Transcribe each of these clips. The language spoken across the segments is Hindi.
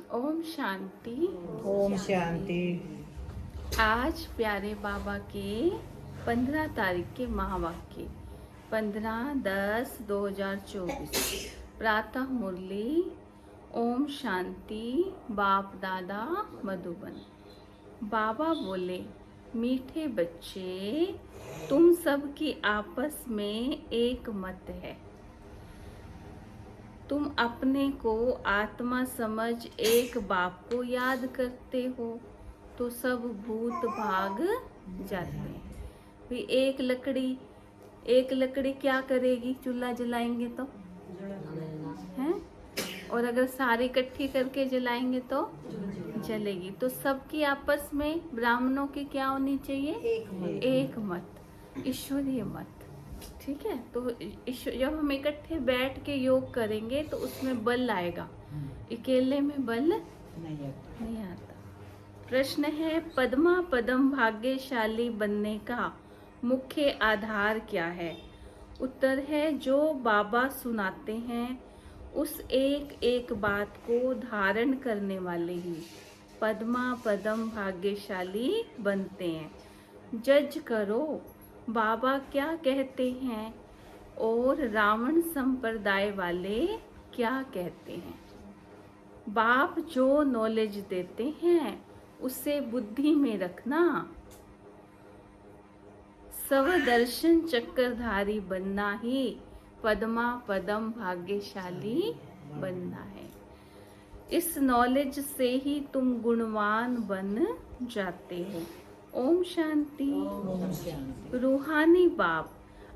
ओम शांति। ओम शांति। आज प्यारे बाबा के 15 तारीख के महावाक्य 15/10/2024 प्रातः मुरली। ओम शांति। बाप दादा मधुबन। बाबा बोले, मीठे बच्चे, तुम सब की आपस में एक मत है। तुम अपने को आत्मा समझ एक बाप को याद करते हो तो सब भूत भाग जाते हैं। भी एक लकड़ी क्या करेगी? चूल्हा जलाएंगे तो हैं, और अगर सारी इकट्ठी करके जलाएंगे तो जलेगी। तो सबकी आपस में ब्राह्मणों की क्या होनी चाहिए? एक मत, ईश्वरीय मत। ठीक है, तो जब हम इकट्ठे बैठ के योग करेंगे तो उसमें बल आएगा, अकेले में बल नहीं आता। प्रश्न है, पद्मा पदम भाग्यशाली बनने का मुख्य आधार क्या है? उत्तर है, जो बाबा सुनाते हैं उस एक एक बात को धारण करने वाले ही पद्मा पदम भाग्यशाली बनते हैं। जज करो बाबा क्या कहते हैं और रावण संप्रदाय वाले क्या कहते हैं। बाप जो नॉलेज देते हैं उसे बुद्धि में रखना। स्वदर्शन चक्रधारी बनना ही पद्मा पदम भाग्यशाली बनना है। इस नॉलेज से ही तुम गुणवान बन जाते हो। ओम शांति। रूहानी बाप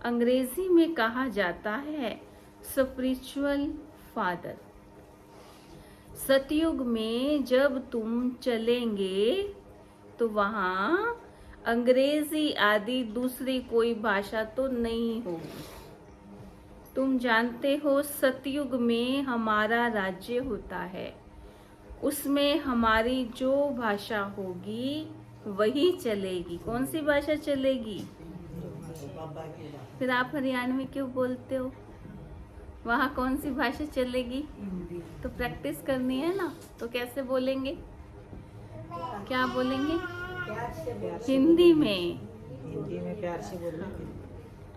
अंग्रेजी में कहा जाता है स्पिरिचुअल फादर। सतयुग में जब तुम चलेंगे तो वहाँ अंग्रेजी आदि दूसरी कोई भाषा तो नहीं होगी। तुम जानते हो सतयुग में हमारा राज्य होता है, उसमें हमारी जो भाषा होगी वही चलेगी। कौन सी भाषा चलेगी? फिर आप हरियाणवी क्यों बोलते हो? वहाँ कौन सी भाषा चलेगी? तो प्रैक्टिस करनी है ना, तो कैसे बोलेंगे? क्या बोलेंगे? हिंदी में। प्यार से बोलना।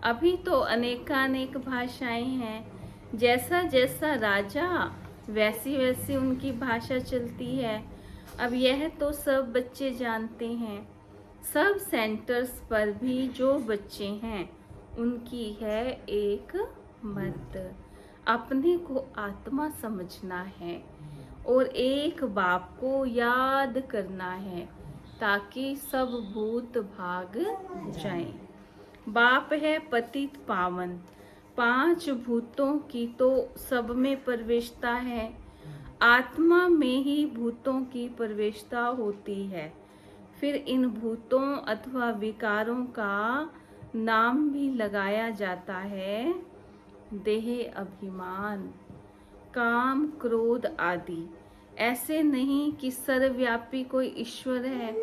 अभी तो अनेकानेक भाषाएं हैं, जैसा जैसा राजा वैसी वैसी उनकी भाषा चलती है। अब यह तो सब बच्चे जानते हैं। सब सेंटर्स पर भी जो बच्चे हैं उनकी है एक मत। अपने को आत्मा समझना है और एक बाप को याद करना है ताकि सब भूत भाग जाएं। बाप है पतित पावन। 5 भूतों की तो सब में प्रवेशता है। आत्मा में ही भूतों की प्रवेशता होती है। फिर इन भूतों अथवा विकारों का नाम भी लगाया जाता है देह, अभिमान, काम, क्रोध आदि। ऐसे नहीं कि सर्वव्यापी कोई ईश्वर है।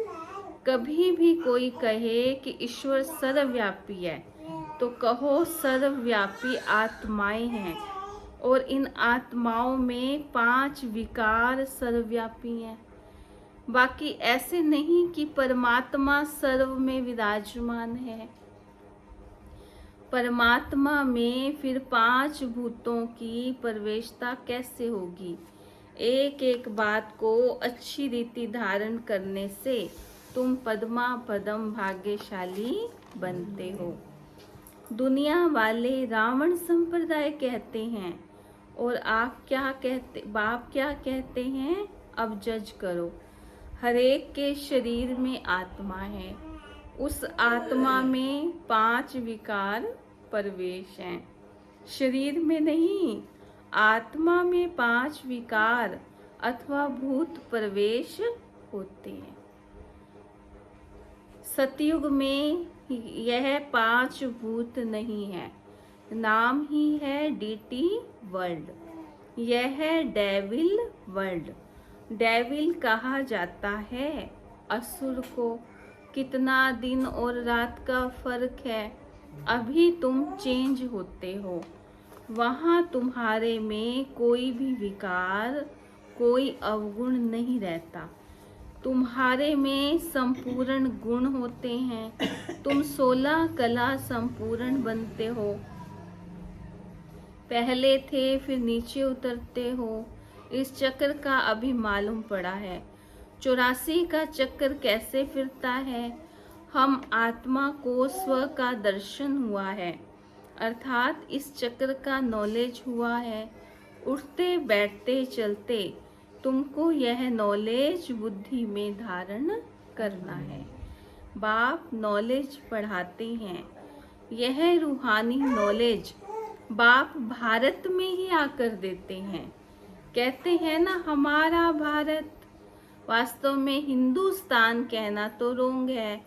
कभी भी कोई कहे कि ईश्वर सर्वव्यापी है तो कहो सर्वव्यापी आत्माएं हैं, और इन आत्माओं में 5 विकार सर्वव्यापी हैं। बाकी ऐसे नहीं कि परमात्मा सर्व में विराजमान है। परमात्मा में फिर 5 भूतों की प्रवेशता कैसे होगी? एक एक बात को अच्छी रीति धारण करने से तुम पद्मा पदम भाग्यशाली बनते हो। दुनिया वाले रावण संप्रदाय कहते हैं और आप क्या कहते, बाप क्या कहते हैं? अब जज करो। हरेक के शरीर में आत्मा है, उस आत्मा में 5 विकार प्रवेश हैं। शरीर में नहीं, आत्मा में 5 विकार अथवा भूत प्रवेश होते हैं। सतयुग में यह 5 भूत नहीं है, नाम ही है डीटी वर्ल्ड। यह है डेविल वर्ल्ड। डेविल कहा जाता है असुर को। कितना दिन और रात का फर्क है। अभी तुम चेंज होते हो। वहाँ तुम्हारे में कोई भी विकार, कोई अवगुण नहीं रहता। तुम्हारे में संपूर्ण गुण होते हैं। तुम 16 कला संपूर्ण बनते हो। पहले थे फिर नीचे उतरते हो। इस चक्र का अभी मालूम पड़ा है। 84 का चक्र कैसे फिरता है। हम आत्मा को स्व का दर्शन हुआ है, अर्थात इस चक्र का नॉलेज हुआ है। उठते बैठते चलते तुमको यह नॉलेज बुद्धि में धारण करना है। बाप नॉलेज पढ़ाते हैं। यह रूहानी नॉलेज बाप भारत में ही आकर देते हैं। कहते हैं ना हमारा भारत, वास्तव में हिंदुस्तान कहना तो रोंग है।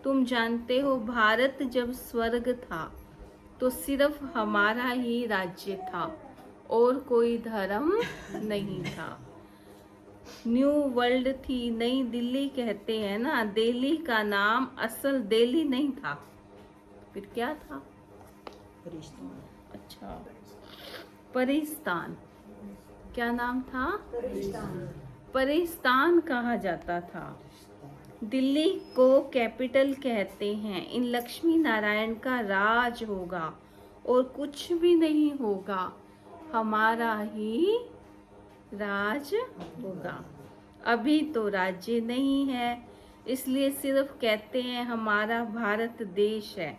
तुम जानते हो भारत जब स्वर्ग था तो सिर्फ हमारा ही राज्य था और कोई धर्म नहीं था। न्यू वर्ल्ड थी, नई दिल्ली कहते हैं ना। दिल्ली का नाम असल दिल्ली नहीं था, फिर क्या था? अच्छा, परिस्तान। क्या नाम था? परिस्तान कहा जाता था। दिल्ली को कैपिटल कहते हैं। इन लक्ष्मी नारायण का राज होगा और कुछ भी नहीं होगा, हमारा ही राज होगा। अभी तो राज्य नहीं है, इसलिए सिर्फ कहते हैं हमारा भारत देश है।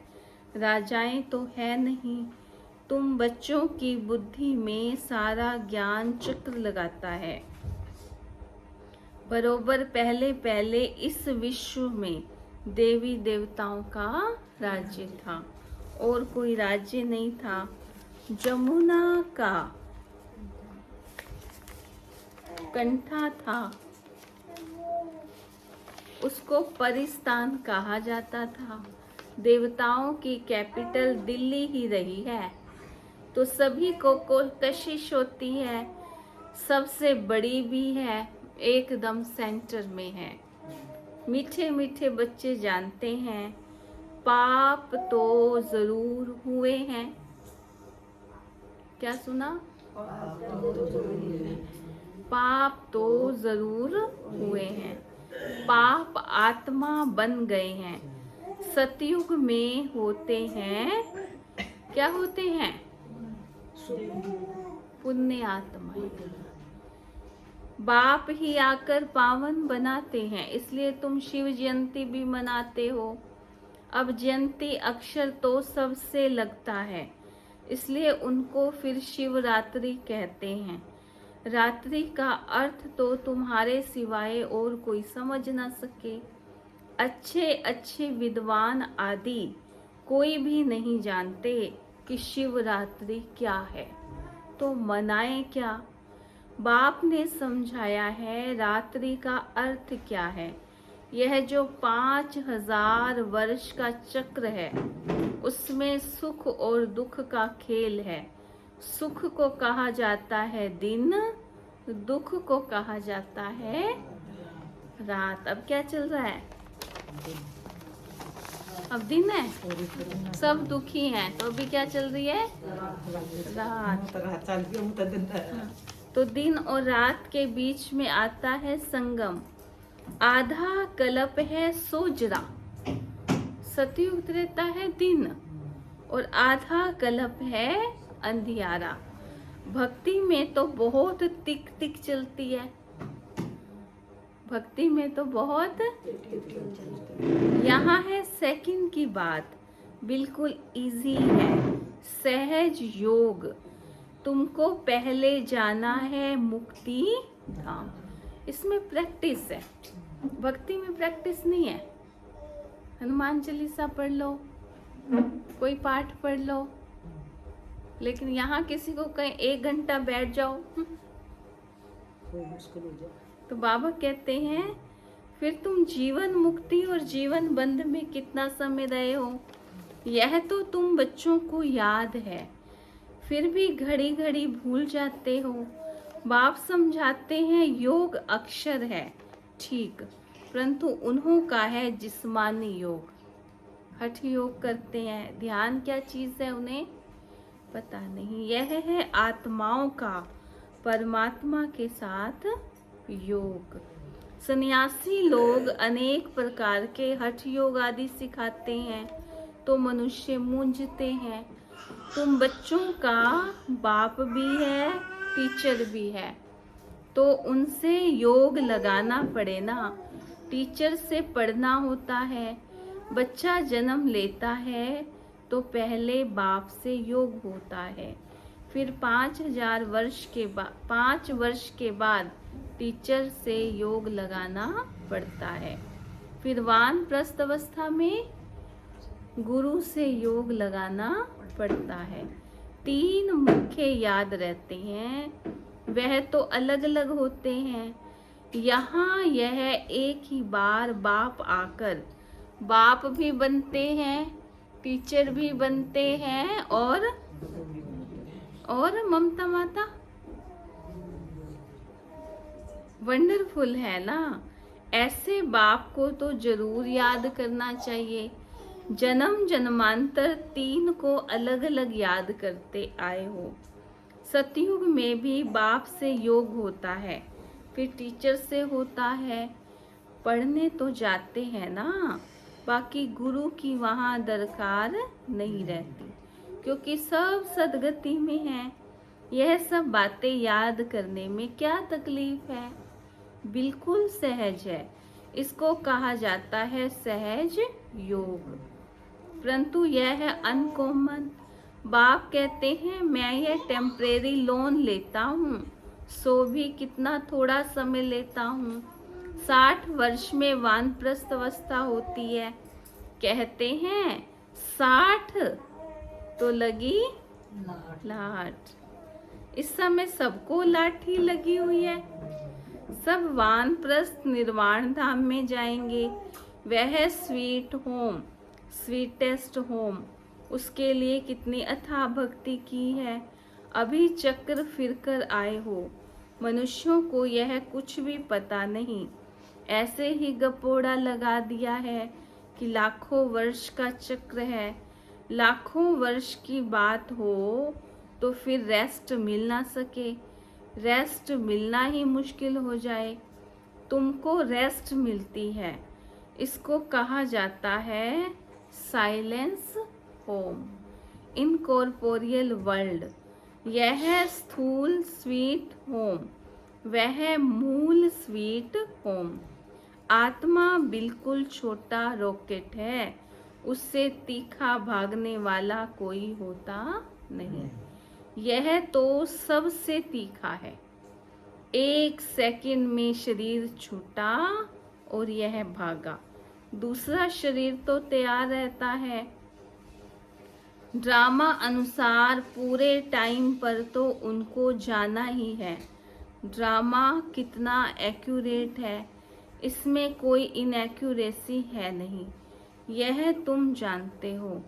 राजाएं तो है नहीं। तुम बच्चों की बुद्धि में सारा ज्ञान चक्र लगाता है। बरोबर पहले पहले इस विश्व में देवी देवताओं का राज्य था और कोई राज्य नहीं था। जमुना का कंठा था, उसको परिस्तान कहा जाता था। देवताओं की कैपिटल दिल्ली ही रही है, तो सभी को कशिश होती है। सबसे बड़ी भी है, एकदम सेंटर में है। मीठे मीठे बच्चे जानते हैं पाप तो जरूर हुए हैं। क्या सुना? पाप तो जरूर हुए हैं। पाप आत्मा बन गए हैं। सतयुग में होते हैं, क्या होते हैं? पुण्य आत्मा। बाप ही आकर पावन बनाते हैं, इसलिए तुम शिव जयंती भी मनाते हो। अब जयंती अक्षर तो सबसे लगता है, इसलिए उनको फिर शिवरात्रि कहते हैं। रात्रि का अर्थ तो तुम्हारे सिवाय और कोई समझ ना सके। अच्छे अच्छे विद्वान आदि कोई भी नहीं जानते कि शिवरात्रि क्या है, तो मनाएं क्या? बाप ने समझाया है रात्रि का अर्थ क्या है। यह जो 5000 वर्ष का चक्र है, उसमें सुख और दुख का खेल है। सुख को कहा जाता है दिन, दुख को कहा जाता है रात। अब क्या चल रहा है? अब दिन है, सब दुखी हैं, तो अभी क्या चल रही है? रात। तो दिन और रात के बीच में आता है संगम। आधा कल्प है सोजरा। सतयुग त्रेता है दिन और आधा कल्प है अंधियारा। भक्ति में तो बहुत तिक तिक चलती है। भक्ति में तो बहुत, यहाँ है सेकंड की बात, बिल्कुल इजी है। सहज योग। तुमको पहले जाना है मुक्ति धाम। इसमें प्रैक्टिस है, भक्ति में प्रैक्टिस नहीं है। हनुमान चालीसा पढ़ लो, कोई पाठ पढ़ लो, लेकिन यहाँ किसी को कहीं 1 घंटा बैठ जाओ तो बाबा कहते हैं फिर तुम जीवन मुक्ति और जीवन बंध में कितना समय रहे हो। यह तो तुम बच्चों को याद है, फिर भी घड़ी घड़ी भूल जाते हो। बाप समझाते हैं योग अक्षर है, ठीक, परंतु उन्हों का है जिस्मानी योग। हठ योग करते हैं, ध्यान क्या चीज है उन्हें पता नहीं। यह है आत्माओं का परमात्मा के साथ योग। सन्यासी लोग अनेक प्रकार के हठ योग आदि सिखाते हैं तो मनुष्य मूंझते हैं। तुम बच्चों का बाप भी है, टीचर भी है, तो उनसे योग लगाना पड़े ना। टीचर से पढ़ना होता है। बच्चा जन्म लेता है तो पहले बाप से योग होता है, फिर 5 वर्ष के बाद टीचर से योग लगाना पड़ता है। फिर वानप्रस्थ अवस्था में गुरु से योग लगाना पड़ता है। 3 मुख्य याद रहते हैं, वह तो अलग अलग होते हैं। यहाँ यह एक ही बार बाप आकर बाप भी बनते हैं, टीचर भी बनते हैं और ममता माता। वंडरफुल है ना। ऐसे बाप को तो जरूर याद करना चाहिए। जन्म जन्मांतर 3 को अलग अलग याद करते आए हो। सतयुग में भी बाप से योग होता है, फिर टीचर से होता है। पढ़ने तो जाते हैं ना, बाकी गुरु की वहाँ दरकार नहीं रहती, क्योंकि सब सदगति में है। यह सब बातें याद करने में क्या तकलीफ है, बिल्कुल सहज है। इसको कहा जाता है सहज योग। परंतु यह है अनकॉमन। बाप कहते हैं मैं यह टेम्परेरी लोन लेता हूँ, सो भी कितना थोड़ा समय लेता हूँ। 60 वर्ष में वानप्रस्थ अवस्था होती है। कहते हैं 60 तो लगी लाठ। इस समय सबको लाठी लगी हुई है। सब वानप्रस्थ निर्वाण धाम में जाएंगे। वह स्वीट होम, स्वीटेस्ट होम, उसके लिए कितनी अथाह भक्ति की है। अभी चक्र फिरकर आए हो। मनुष्यों को यह कुछ भी पता नहीं, ऐसे ही गपोड़ा लगा दिया है कि लाखों वर्ष का चक्र है। लाखों वर्ष की बात हो तो फिर रेस्ट मिल ना सके, रेस्ट मिलना ही मुश्किल हो जाए। तुमको रेस्ट मिलती है, इसको कहा जाता है साइलेंस होम, इनकॉर्पोरियल वर्ल्ड। यह स्थूल स्वीट होम, वह मूल स्वीट होम। आत्मा बिल्कुल छोटा रॉकेट है, उससे तीखा भागने वाला कोई होता नहीं। यह तो सबसे तीखा है। 1 सेकंड में शरीर छूटा और यह भागा, दूसरा शरीर तो तैयार रहता है। ड्रामा अनुसार पूरे टाइम पर तो उनको जाना ही है। ड्रामा कितना एक्यूरेट है, इसमें कोई इनएक्यूरेसी है नहीं, यह तुम जानते हो।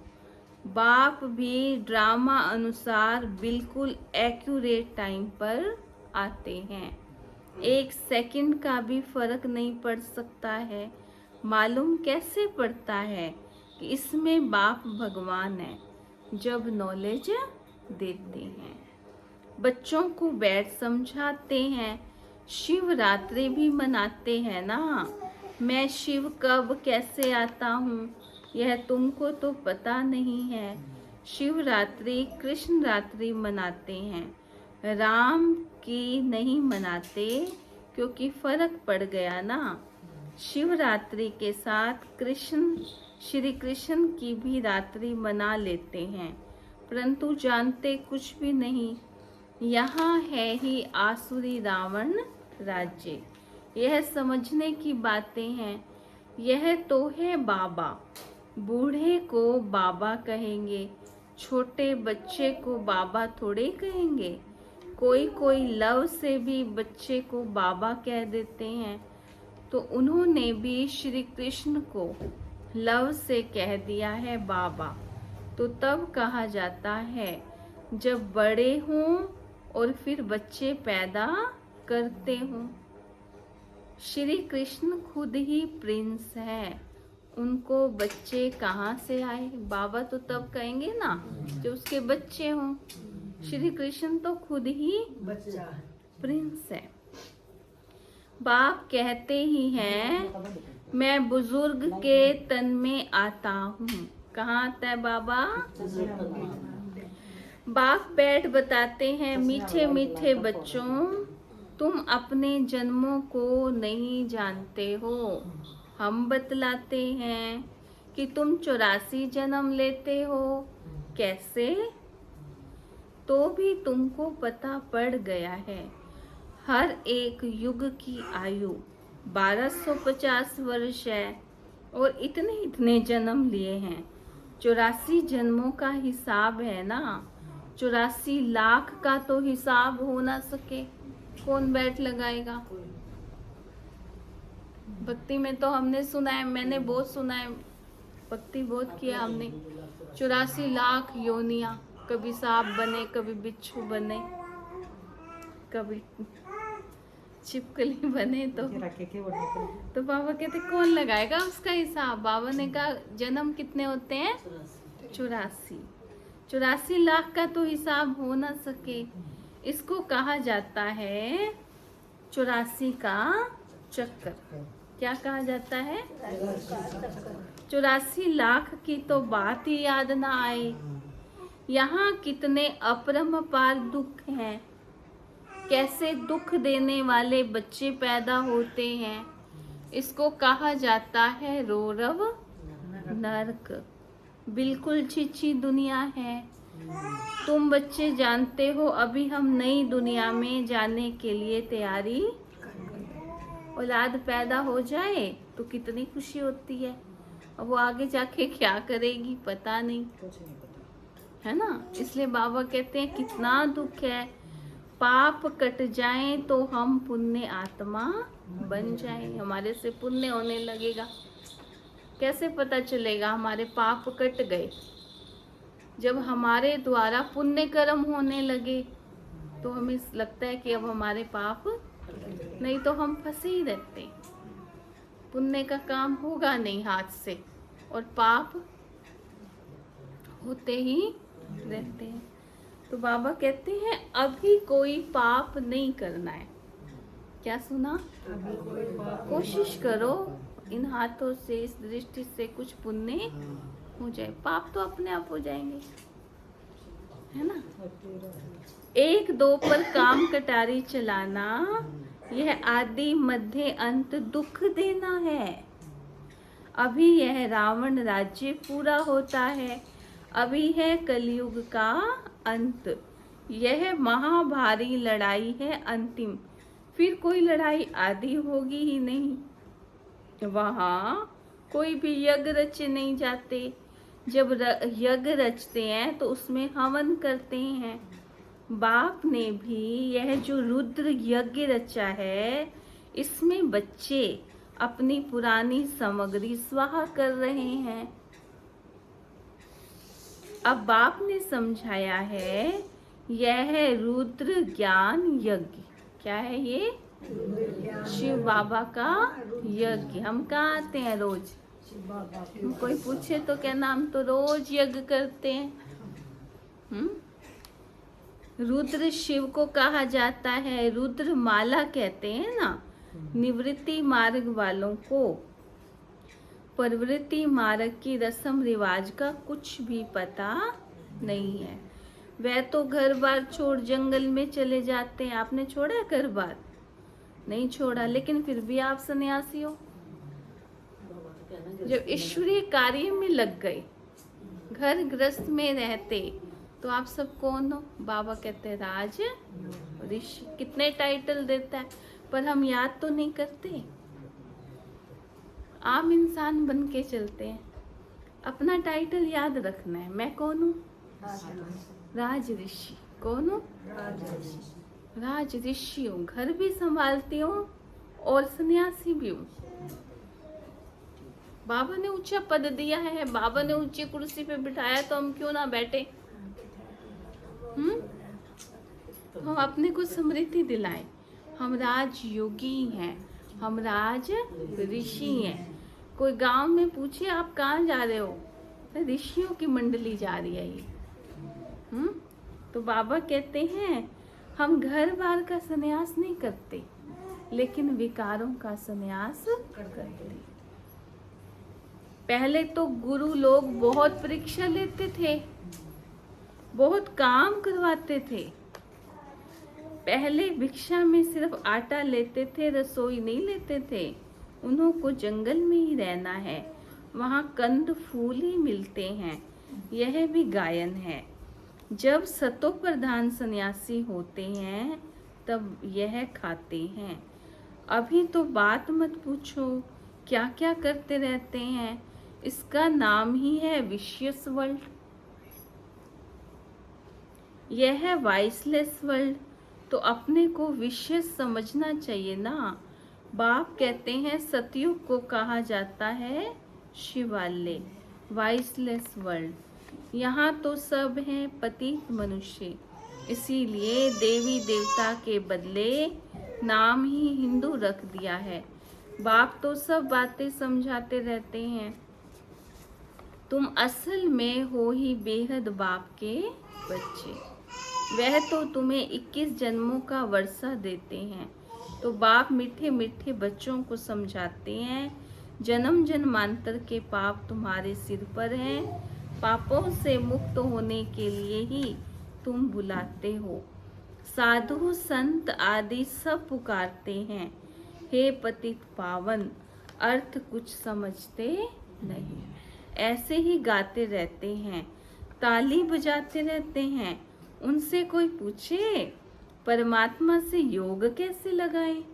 बाप भी ड्रामा अनुसार बिल्कुल एक्यूरेट टाइम पर आते हैं। 1 सेकंड का भी फर्क नहीं पड़ सकता है। मालूम कैसे पड़ता है कि इसमें बाप भगवान है, जब नॉलेज देते हैं। बच्चों को बैठ समझाते हैं। शिवरात्रि भी मनाते हैं ना। मैं शिव कब कैसे आता हूँ यह तुमको तो पता नहीं है। शिवरात्रि कृष्ण रात्रि मनाते हैं, राम की नहीं मनाते, क्योंकि फर्क पड़ गया ना। शिवरात्रि के साथ श्री कृष्ण की भी रात्रि मना लेते हैं, परंतु जानते कुछ भी नहीं। यहाँ है ही आसुरी रावण राज्य। यह समझने की बातें हैं। यह तो है बाबा। बूढ़े को बाबा कहेंगे, छोटे बच्चे को बाबा थोड़े कहेंगे। कोई लव से भी बच्चे को बाबा कह देते हैं, तो उन्होंने भी श्री कृष्ण को लव से कह दिया है बाबा। तो तब कहा जाता है जब बड़े हों और फिर बच्चे पैदा करते हों। श्री कृष्ण खुद ही प्रिंस है, उनको बच्चे कहाँ से आए? बाबा तो तब कहेंगे ना जब उसके बच्चे हों। श्री कृष्ण तो खुद ही बच्चा प्रिंस है। बाप कहते ही हैं मैं बुजुर्ग के तन में आता हूँ। कहाँ आता है बाबा? बाप बैठ बताते हैं मीठे मीठे बच्चों, तुम अपने जन्मों को नहीं जानते हो। हम बतलाते हैं कि तुम 84 जन्म लेते हो। कैसे? तो भी तुमको पता पड़ गया है। हर एक युग की आयु 1250 वर्ष है और इतने इतने जन्म लिए हैं। 84 जन्मों का हिसाब है ना, 84 लाख का तो हिसाब हो ना सके। कौन बैठ लगाएगा? भक्ति में तो हमने सुना है, मैंने बहुत सुना है, भक्ति बहुत किया हमने। 84 लाख योनियां, कभी सांप बने, कभी बिच्छू बने, कभी छिपकली बने। तो बाबा कहते कौन लगाएगा उसका हिसाब? बाबा ने कहा जन्म कितने होते हैं? 84। 84 लाख का तो हिसाब हो ना सके। इसको कहा जाता है 84 का चक्कर। क्या कहा जाता है? 84 लाख की तो बात ही याद ना आए। यहाँ कितने अपरंपार दुख हैं, कैसे दुख देने वाले बच्चे पैदा होते हैं। इसको कहा जाता है रौरव नरक। बिल्कुल छिछी दुनिया है। तुम बच्चे जानते हो अभी हम नई दुनिया में जाने के लिए तैयारी। औलाद पैदा हो जाए तो कितनी खुशी होती है। अब वो आगे जाके क्या करेगी पता नहीं, है ना। इसलिए बाबा कहते हैं कितना दुख है। पाप कट जाए तो हम पुण्य आत्मा बन जाए, हमारे से पुण्य होने लगेगा। कैसे पता चलेगा हमारे पाप कट गए? जब हमारे द्वारा पुण्य कर्म होने लगे तो हमें लगता है कि अब हमारे पाप, नहीं तो हम फंसे ही रहते। पुण्य का काम होगा नहीं हाथ से और पाप होते ही रहते हैं। तो बाबा कहते हैं अभी कोई पाप नहीं करना है। क्या सुना? कोशिश करो इन हाथों से, इस दृष्टि से कुछ पुण्य हो जाए। पाप तो अपने आप हो जाएंगे, है ना। 1-2 पर काम कटारी चलाना, यह आदि मध्य अंत दुख देना है। अभी यह रावण राज्य पूरा होता है, अभी है कलयुग का अंत। यह महाभारी लड़ाई है अंतिम, फिर कोई लड़ाई आदि होगी ही नहीं। वहाँ कोई भी यज्ञ रचे नहीं जाते। जब यज्ञ रचते हैं तो उसमें हवन करते हैं। बाप ने भी यह जो रुद्र यज्ञ रचा है, इसमें बच्चे अपनी पुरानी सामग्री स्वाहा कर रहे हैं। अब बाप ने समझाया है यह रुद्र ज्ञान यज्ञ। क्या है ये? शिव बाबा का यज्ञ। हम कहाँ आते हैं रोज? कोई पूछे तो क्या नाम, तो रोज यज्ञ करते हैं। रुद्र शिव को कहा जाता है। रुद्र माला कहते हैं ना निवृत्ति मार्ग वालों को। प्रवृत्ति मार्ग की रस्म रिवाज का कुछ भी पता नहीं है। वह तो घर बार छोड़ जंगल में चले जाते हैं। आपने छोड़ा है घर बार? नहीं छोड़ा, लेकिन फिर भी आप सन्यासी हो। जब ईश्वरीय कार्य में लग गए, घर गृहस्थ में रहते, तो आप सब कौन हो? बाबा कहते हैं राज ऋषि। कितने टाइटल देता है, पर हम याद तो नहीं करते। आम इंसान बन के चलते हैं। अपना टाइटल याद रखना है। मैं कौन हूँ? राज ऋषि। कौन हूँ? राज ऋषि हूँ। घर भी संभालती हूँ और सन्यासी भी हूँ। बाबा ने ऊंचा पद दिया है, बाबा ने ऊंची कुर्सी पे बिठाया, तो हम क्यों ना बैठे? हम अपने को स्मृति दिलाएं। हम राज योगी हैं, हम राज ऋषि हैं। कोई गांव में पूछे आप कहाँ जा रहे हो? ऋषियों की मंडली जा रही है ये। तो बाबा कहते हैं हम घर बार का संन्यास नहीं करते, लेकिन विकारों का संन्यास करते। पहले तो गुरु लोग बहुत परीक्षा लेते थे, बहुत काम करवाते थे। पहले भिक्षा में सिर्फ आटा लेते थे, रसोई नहीं लेते थे। उन्हों को जंगल में ही रहना है, वहाँ कंद फूल ही मिलते हैं। यह भी गायन है। जब सतो प्रधान सन्यासी होते हैं तब यह खाते हैं। अभी तो बात मत पूछो, क्या क्या करते रहते हैं। इसका नाम ही है विशियस वर्ल्ड। यह है वाइसलेस वर्ल्ड। तो अपने को विशियस समझना चाहिए ना। बाप कहते हैं सतयुग को कहा जाता है शिवालय, वाइसलेस वर्ल्ड। यहाँ तो सब हैं पतित मनुष्य, इसीलिए देवी देवता के बदले नाम ही हिंदू रख दिया है। बाप तो सब बातें समझाते रहते हैं। तुम असल में हो ही बेहद बाप के बच्चे। वह तो तुम्हें 21 जन्मों का वर्षा देते हैं। तो बाप मीठे मीठे बच्चों को समझाते हैं, जन्म जन्मांतर के पाप तुम्हारे सिर पर हैं। पापों से मुक्त होने के लिए ही तुम बुलाते हो। साधु संत आदि सब पुकारते हैं, हे पतित पावन। अर्थ कुछ समझते नहीं, ऐसे ही गाते रहते हैं, ताली बजाते रहते हैं। उनसे कोई पूछे परमात्मा से योग कैसे लगाएं,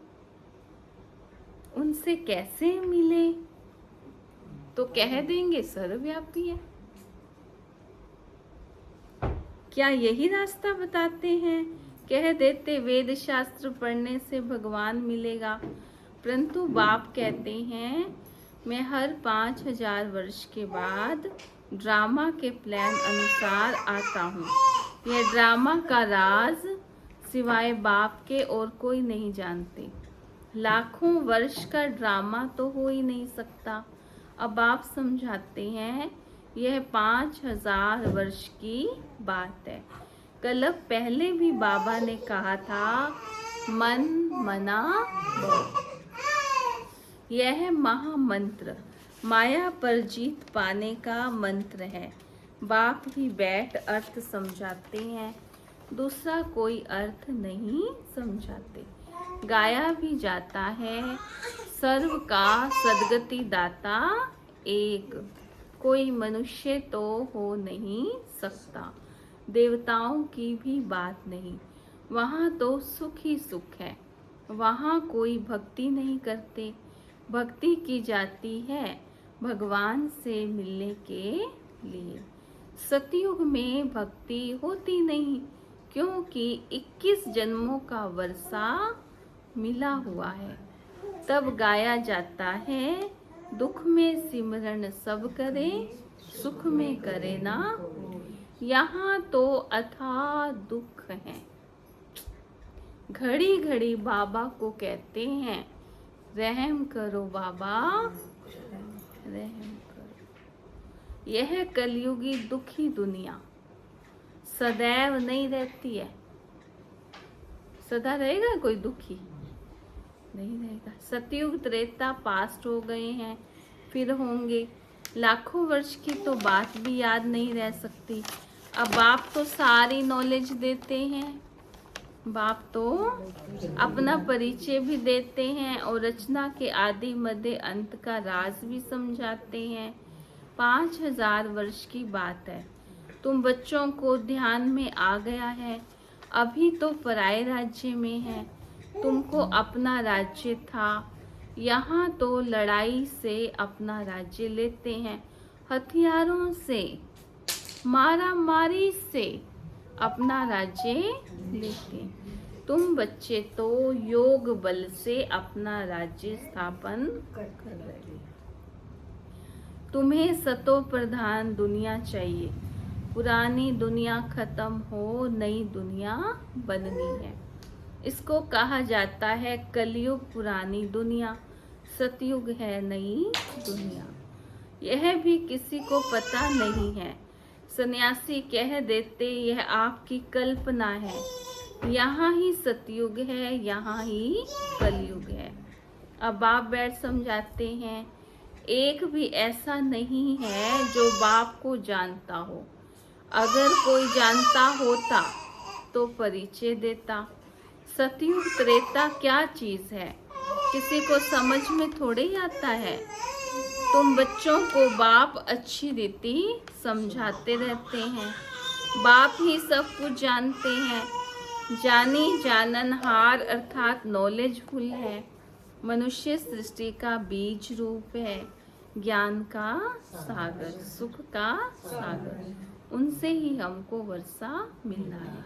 उनसे कैसे मिले, तो कह देंगे सर्वव्यापी है। क्या यही रास्ता बताते हैं? कह देते वेद शास्त्र पढ़ने से भगवान मिलेगा। परंतु बाप कहते हैं मैं हर 5000 वर्ष के बाद ड्रामा के प्लान अनुसार आता हूँ। यह ड्रामा का राज सिवाय बाप के और कोई नहीं जानते। लाखों वर्ष का ड्रामा तो हो ही नहीं सकता। अब आप समझाते हैं यह 5000 वर्ष की बात है। कल पहले भी बाबा ने कहा था मन मना बहु। यह महामंत्र माया पर जीत पाने का मंत्र है। बाप ही बैठ अर्थ समझाते हैं, दूसरा कोई अर्थ नहीं समझाते। गाया भी जाता है सर्व का सदगति दाता एक, कोई मनुष्य तो हो नहीं सकता। देवताओं की भी बात नहीं, वहाँ तो सुख ही सुख है। वहाँ कोई भक्ति नहीं करते। भक्ति की जाती है भगवान से मिलने के लिए। सतयुग में भक्ति होती नहीं, क्योंकि 21 जन्मों का वर्षा मिला हुआ है। तब गाया जाता है दुख में सिमरन सब करे, सुख में करे ना। यहाँ तो अथाह दुख है। घड़ी घड़ी बाबा को कहते हैं रहम करो बाबा, रहम करो। यह कलयुगी दुखी दुनिया सदैव नहीं रहती है। सदा रहेगा कोई दुखी? नहीं रहेगा। सतयुग त्रेता पास्ट हो गए हैं, फिर होंगे। लाखों वर्ष की तो बात भी याद नहीं रह सकती। अब बाप तो सारी नॉलेज देते हैं। बाप तो अपना परिचय भी देते हैं और रचना के आदि मध्य अंत का राज भी समझाते हैं। 5000 वर्ष की बात है। तुम बच्चों को ध्यान में आ गया है। अभी तो पराये राज्य में है, तुमको अपना राज्य था। यहाँ तो लड़ाई से अपना राज्य लेते हैं, हथियारों से, मारा मारी से अपना राज्य लेते हैं। तुम बच्चे तो योग बल से अपना राज्य स्थापन कर रहे। तुम्हें सतो प्रधान दुनिया चाहिए। पुरानी दुनिया खत्म हो, नई दुनिया बननी है। इसको कहा जाता है कलयुग पुरानी दुनिया, सतयुग है नई दुनिया। यह भी किसी को पता नहीं है। सन्यासी कह देते यह आपकी कल्पना है। यहाँ ही सतयुग है, यहाँ ही कलयुग है। अब बाप बैठ समझाते हैं, एक भी ऐसा नहीं है जो बाप को जानता हो। अगर कोई जानता होता तो परिचय देता। सतयुग त्रेता क्या चीज है, किसी को समझ में थोड़े ही आता है। तुम बच्चों को बाप अच्छी रीति समझाते रहते हैं। बाप ही सब कुछ जानते हैं। जानी जाननहार अर्थात नॉलेजफुल है। मनुष्य सृष्टि का बीज रूप है, ज्ञान का सागर, सुख का सागर। उनसे ही हमको वर्षा मिलना है।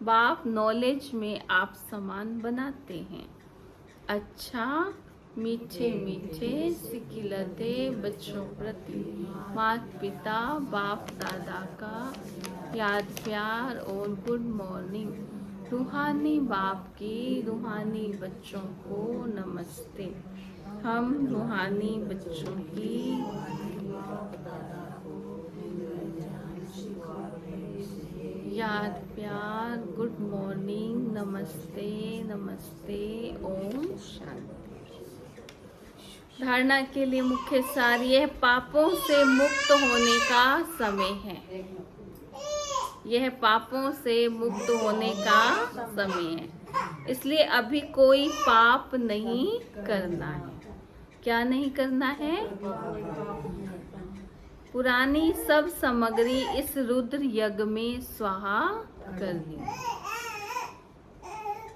बाप नॉलेज में आप समान बनाते हैं। अच्छा मीठे मीठे सिखिलते बच्चों प्रति माता पिता बाप दादा का याद प्यार और गुड मॉर्निंग। रूहानी बाप की रूहानी बच्चों को नमस्ते। हम रूहानी बच्चों की याद प्यार गुड मॉर्निंग नमस्ते नमस्ते ओम शांति। धारणा के लिए मुख्य सार, यह पापों से मुक्त होने का समय है। यह पापों से मुक्त होने का समय है, इसलिए अभी कोई पाप नहीं करना है। क्या नहीं करना है? पुरानी सब सामग्री इस रुद्र यज्ञ में स्वाहा करनी।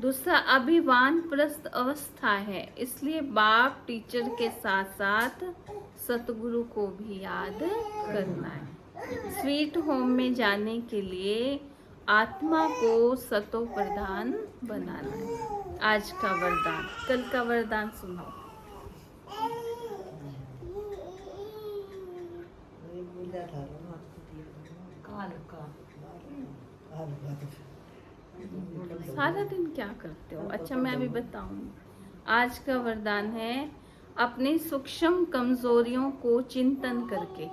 दूसरा, अभी वानप्रस्थ अवस्था है, इसलिए बाप टीचर के साथ साथ सतगुरु को भी याद करना है। स्वीट होम में जाने के लिए आत्मा को सतो प्रधान बनाना है। आज का वरदान, कल का वरदान सुनाओ। सारा दिन क्या करते हो? अच्छा मैं अभी बताऊंगी। आज का वरदान है, अपनी सूक्ष्म कमजोरियों को चिंतन करके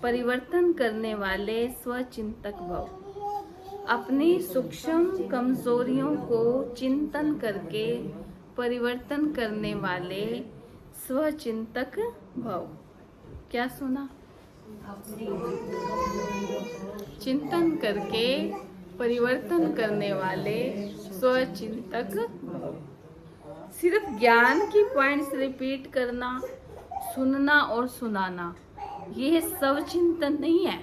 परिवर्तन करने वाले स्वचिंतक भव। अपनी सूक्ष्म कमजोरियों को चिंतन करके परिवर्तन करने वाले स्वचिंतक भव। क्या सुना? चिंतन करके परिवर्तन करने वाले स्वचिंतक भव। सिर्फ ज्ञान की पॉइंट्स रिपीट करना, सुनना और सुनाना, यह स्वचिंतन नहीं है।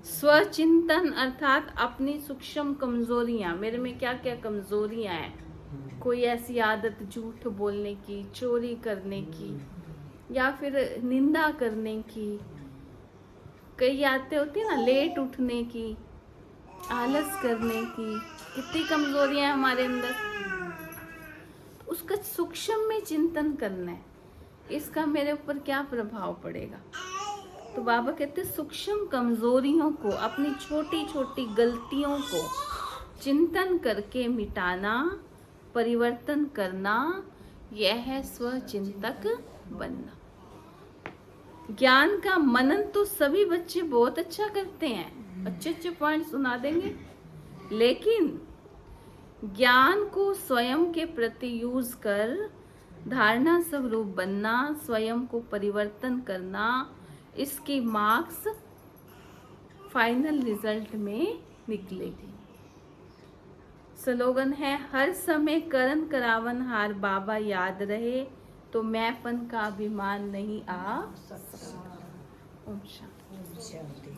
स्वचिंतन अर्थात अपनी सूक्ष्म कमजोरियां, मेरे में क्या क्या कमजोरियां हैं। कोई ऐसी आदत झूठ बोलने की, चोरी करने की, या फिर निंदा करने की, कई आदतें होती है ना, लेट उठने की, आलस करने की, कितनी कमजोरियां हैं हमारे अंदर। उसका सूक्ष्म में चिंतन करना है, इसका मेरे ऊपर क्या प्रभाव पड़ेगा। तो बाबा कहते सूक्ष्म कमजोरियों को, अपनी छोटी छोटी गलतियों को चिंतन करके मिटाना, परिवर्तन करना, यह है स्वचिंतक बनना। ज्ञान का मनन तो सभी बच्चे बहुत अच्छा करते हैं, अच्छे अच्छे पॉइंट सुना देंगे, लेकिन ज्ञान को स्वयं के प्रति यूज कर धारणा स्वरूप बनना, स्वयं को परिवर्तन करना, इसकी मार्क्स फाइनल रिजल्ट में निकलेगी। स्लोगन है, हर समय करन करावन हार बाबा याद रहे तो मैंपन का अभिमान नहीं आ सकता। ओम शांति।